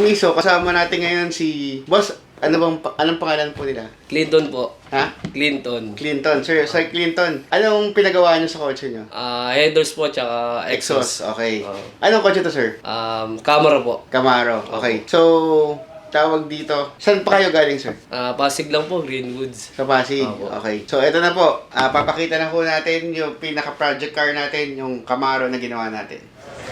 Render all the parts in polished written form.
Humiso, kasama natin ngayon si Boss. Anong pangalan po nila? Clinton po. Ha? Clinton. Clinton. Sir Clinton, anong pinagawa niyo sa kotse niyo? Headers po, tsaka exhaust. Okay. Oo. Anong kotse to, sir? Camera po. Camaro. Okay. So, tawag dito. Saan pa kayo galing, sir? Pasig lang po, Greenwoods. Sa Pasig. Opo. Okay. So, ito na po. Papakita na po natin yung pinaka-project car natin, yung Camaro na ginawa natin.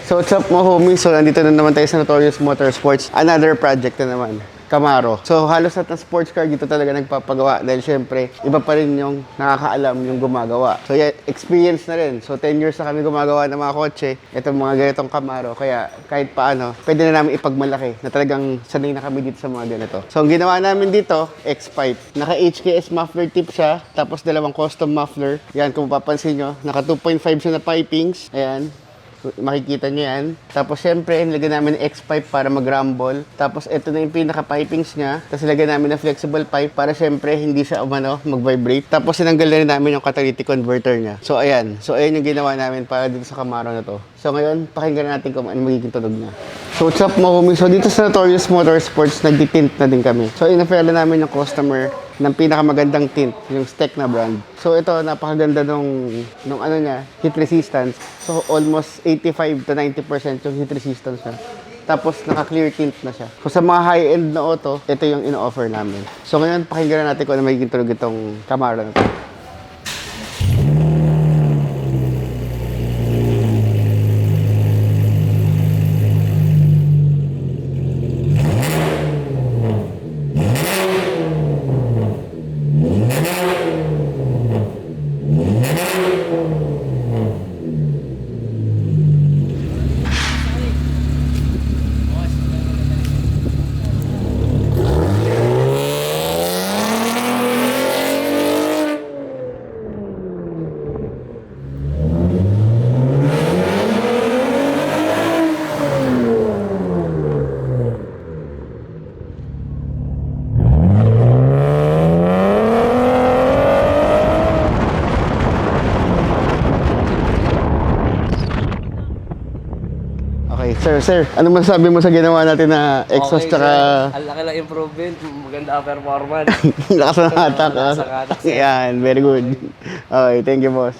So, what's up mga homies? So, nandito na naman tayo sa Notorious Motorsports. Another project na naman. Camaro. So, halos lahat ng sports car dito talaga nagpapagawa dahil syempre, iba pa rin yung nakakaalam yung gumagawa. So, yeah, experience na rin. So, 10 years na kami gumagawa ng mga kotse. Itong mga ganitong Camaro. Kaya, kahit paano, pwede na namin ipagmalaki na talagang sanay na kami dito sa mga ganito. So, ang ginawa namin dito, X-Pipe. Naka-HKS muffler tip siya, tapos dalawang custom muffler. Yan, kung mapapansin nyo, naka 2.5 siya na pipings. Ayan. Makikita nyo yan. Tapos syempre, nilagyan namin ng X-pipe para mag-rumble. Tapos ito na yung pinaka-pipings niya. Tapos nilagyan namin ng flexible pipe para syempre hindi siya mag-vibrate. Tapos sinanggal na rin namin yung catalytic converter niya. So ayan. So ayan yung ginawa namin para dito sa Camaro na to. So ngayon, pakinggan natin kung ano magiging tunog niya. So what's up mga homies? So dito sa Notorious Motorsports, nagtitint na din kami. So in-offer na namin yung customer ng pinakamagandang tint, yung Steck na brand. So ito, napakaganda nung ano niya, heat resistance. So almost 85 to 90% yung heat resistance niya. Tapos naka-clear tint na siya. So sa mga high-end na auto, ito yung ino-offer namin. So ngayon, pakinggan natin kung ano magiging tunog itong Camaro na to. Okay, sir, ano masasabi mo sa ginawa natin na exhaust tsaka... Ang laki lang improvement. Maganda ang performance. Lakas ng hatak, ha? Lakas ng hatak, sir. Yan, very good. Okay, thank you, boss.